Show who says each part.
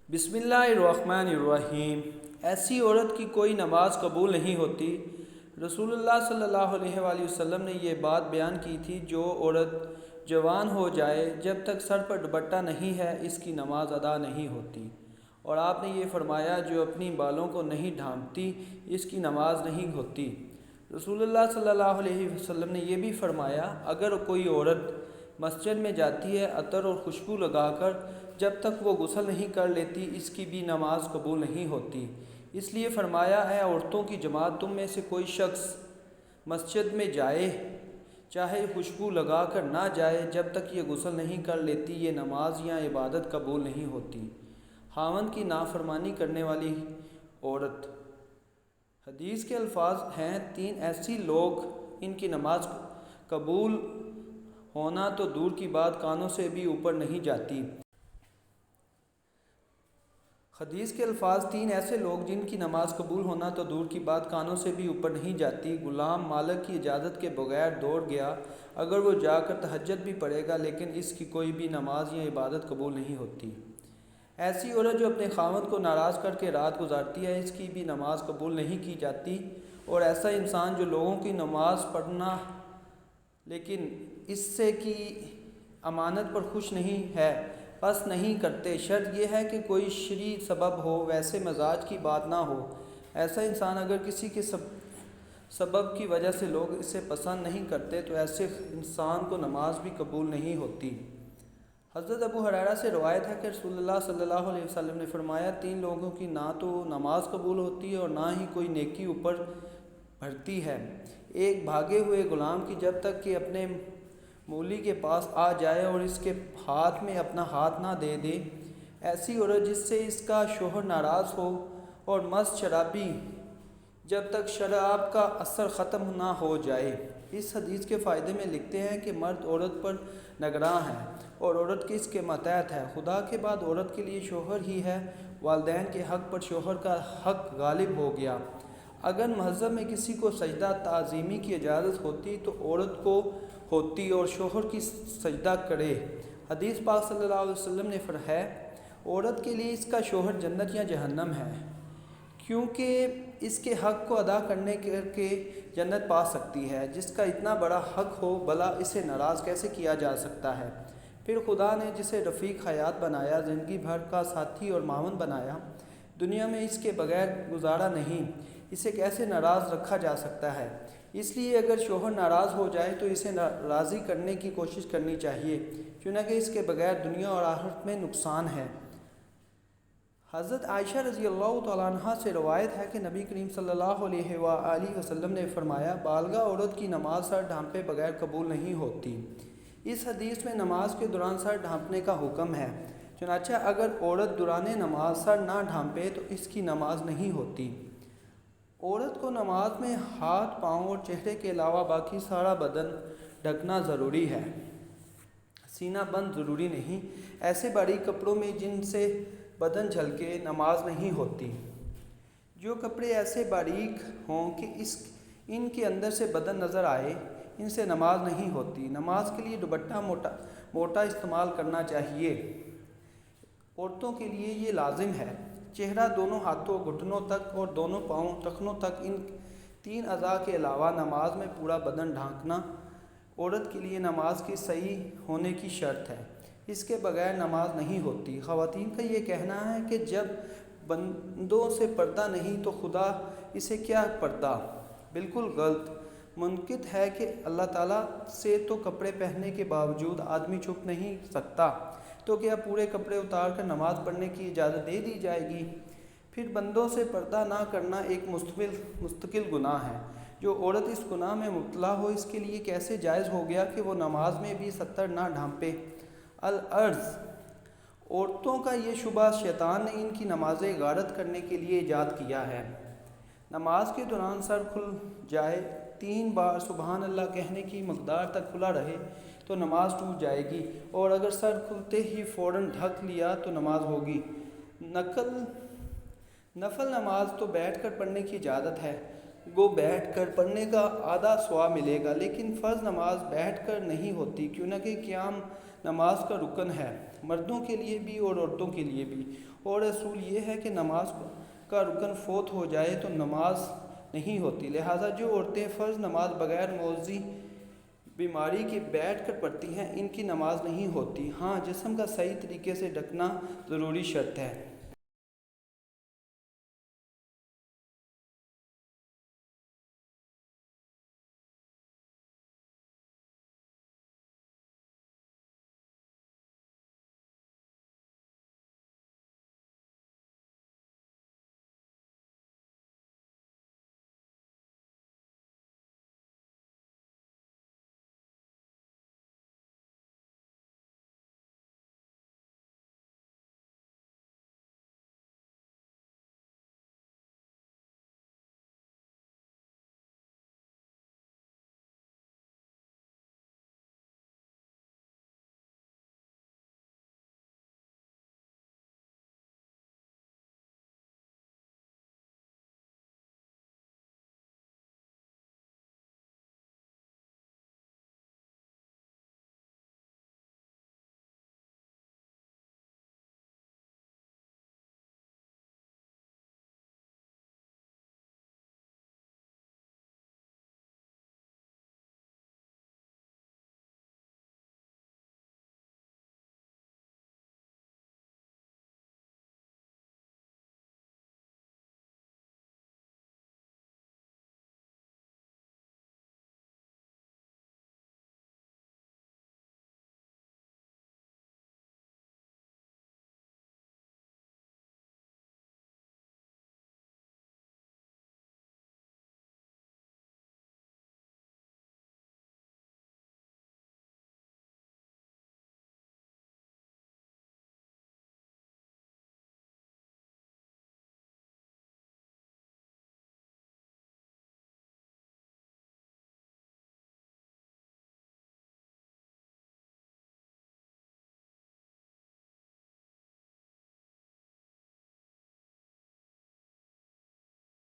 Speaker 1: بسم اللہ الرحمن الرحیم۔ ایسی عورت کی کوئی نماز قبول نہیں ہوتی۔ رسول اللہ صلی اللہ علیہ وآلہ وسلم نے یہ بات بیان کی تھی، جو عورت جوان ہو جائے جب تک سر پر دوپٹہ نہیں ہے اس کی نماز ادا نہیں ہوتی، اور آپ نے یہ فرمایا جو اپنی بالوں کو نہیں ڈھانپتی اس کی نماز نہیں ہوتی۔ رسول اللہ صلی اللہ علیہ وسلم نے یہ بھی فرمایا، اگر کوئی عورت مسجد میں جاتی ہے عطر اور خوشبو لگا کر، جب تک وہ غسل نہیں کر لیتی اس کی بھی نماز قبول نہیں ہوتی۔ اس لیے فرمایا، اے عورتوں کی جماعت، تم میں سے کوئی شخص مسجد میں جائے چاہے خوشبو لگا کر نہ جائے، جب تک یہ غسل نہیں کر لیتی یہ نماز یا عبادت قبول نہیں ہوتی۔ خاوند کی نافرمانی کرنے والی عورت۔ حدیث کے الفاظ ہیں، تین ایسی لوگ ان کی نماز قبول ہونا تو دور کی بات کانوں سے بھی اوپر نہیں جاتی۔ حدیث کے الفاظ، تین ایسے لوگ جن کی نماز قبول ہونا تو دور کی بات کانوں سے بھی اوپر نہیں جاتی۔ غلام مالک کی اجازت کے بغیر دوڑ گیا، اگر وہ جا کر تہجد بھی پڑھے گا لیکن اس کی کوئی بھی نماز یا عبادت قبول نہیں ہوتی۔ ایسی عورت جو اپنے خاوند کو ناراض کر کے رات گزارتی ہے اس کی بھی نماز قبول نہیں کی جاتی۔ اور ایسا انسان جو لوگوں کی نماز پڑھنا لیکن اس سے کی امانت پر خوش نہیں ہے، پس نہیں کرتے، شرط یہ ہے کہ کوئی شرعی سبب ہو، ویسے مزاج کی بات نہ ہو۔ ایسا انسان اگر کسی کے سبب کی وجہ سے لوگ اسے پسند نہیں کرتے تو ایسے انسان کو نماز بھی قبول نہیں ہوتی۔ حضرت ابو ہریرہ سے روایت ہے کہ رسول اللہ صلی اللہ علیہ وسلم نے فرمایا، تین لوگوں کی نہ تو نماز قبول ہوتی ہے اور نہ ہی کوئی نیکی اوپر بڑھتی ہے۔ ایک بھاگے ہوئے غلام کی جب تک کہ اپنے مولی کے پاس آ جائے اور اس کے ہاتھ میں اپنا ہاتھ نہ دے دے۔ ایسی عورت جس سے اس کا شوہر ناراض ہو، اور مست شرابی جب تک شراب کا اثر ختم نہ ہو جائے۔ اس حدیث کے فائدے میں لکھتے ہیں کہ مرد عورت پر نگراں ہے اور عورت اس کے ماتحت ہے۔ خدا کے بعد عورت کے لیے شوہر ہی ہے۔ والدین کے حق پر شوہر کا حق غالب ہو گیا۔ اگر مذہب میں کسی کو سجدہ تعظیمی کی اجازت ہوتی تو عورت کو ہوتی اور شوہر کی سجدہ کرے۔ حدیث پاک صلی اللہ علیہ وسلم نے فرمایا، عورت کے لیے اس کا شوہر جنت یا جہنم ہے، کیونکہ اس کے حق کو ادا کرنے کے جنت پا سکتی ہے۔ جس کا اتنا بڑا حق ہو بھلا اسے ناراض کیسے کیا جا سکتا ہے؟ پھر خدا نے جسے رفیق حیات بنایا، زندگی بھر کا ساتھی اور معاون بنایا، دنیا میں اس کے بغیر گزارا نہیں، اسے کیسے ناراض رکھا جا سکتا ہے؟ اس لیے اگر شوہر ناراض ہو جائے تو اسے راضی کرنے کی کوشش کرنی چاہیے، چنانکہ اس کے بغیر دنیا اور آخرت میں نقصان ہے۔ حضرت عائشہ رضی اللہ تعالیٰ عنہ سے روایت ہے کہ نبی کریم صلی اللہ علیہ وآلہ وسلم نے فرمایا، بالغہ عورت کی نماز سر ڈھانپے بغیر قبول نہیں ہوتی۔ اس حدیث میں نماز کے دوران سر ڈھانپنے کا حکم ہے، چنانچہ اگر عورت دوران نماز سر نہ ڈھانپے تو اس کی نماز نہیں ہوتی۔ عورت کو نماز میں ہاتھ، پاؤں اور چہرے کے علاوہ باقی سارا بدن ڈھکنا ضروری ہے، سینہ بند ضروری نہیں۔ ایسے باریک کپڑوں میں جن سے بدن جھلکے نماز نہیں ہوتی۔ جو کپڑے ایسے باریک ہوں کہ ان کے اندر سے بدن نظر آئے، ان سے نماز نہیں ہوتی۔ نماز کے لیے دوپٹہ موٹا استعمال کرنا چاہیے۔ عورتوں کے لیے یہ لازم ہے۔ چہرہ، دونوں ہاتھوں گھٹنوں تک اور دونوں پاؤں ٹخنوں تک، ان تین اعضاء کے علاوہ نماز میں پورا بدن ڈھانکنا عورت کے لیے نماز کی صحیح ہونے کی شرط ہے، اس کے بغیر نماز نہیں ہوتی۔ خواتین کا یہ کہنا ہے کہ جب بندوں سے پردہ نہیں تو خدا اسے کیا پردہ؟ بالکل غلط۔ منکر ہے کہ اللہ تعالیٰ سے تو کپڑے پہننے کے باوجود آدمی چھپ نہیں سکتا، تو کیا پورے کپڑے اتار کر نماز پڑھنے کی اجازت دے دی جائے گی؟ پھر بندوں سے پردہ نہ کرنا ایک مستقل گناہ ہے۔ جو عورت اس گناہ میں مبتلا ہو اس کے لیے کیسے جائز ہو گیا کہ وہ نماز میں بھی ستر نہ ڈھانپے؟ العرض، عورتوں کا یہ شبہ شیطان نے ان کی نمازیں غارت کرنے کے لیے ایجاد کیا ہے۔ نماز کے دوران سر کھل جائے، 3 بار سبحان اللہ کہنے کی مقدار تک کھلا رہے تو نماز ٹوٹ جائے گی، اور اگر سر کھلتے ہی فوراً ڈھک لیا تو نماز ہوگی۔ نفل نماز تو بیٹھ کر پڑھنے کی اجازت ہے، گو بیٹھ کر پڑھنے کا آدھا ثواب ملے گا، لیکن فرض نماز بیٹھ کر نہیں ہوتی، کیونکہ قیام نماز کا رکن ہے، مردوں کے لیے بھی اور عورتوں کے لیے بھی۔ اور اصول یہ ہے کہ نماز کا رکن فوت ہو جائے تو نماز نہیں ہوتی، لہٰذا جو عورتیں فرض نماز بغیر موذی بیماری کے بیٹھ کر پڑھتی ہیں ان کی نماز نہیں ہوتی۔ ہاں، جسم کا صحیح طریقے سے ڈھکنا ضروری شرط ہے۔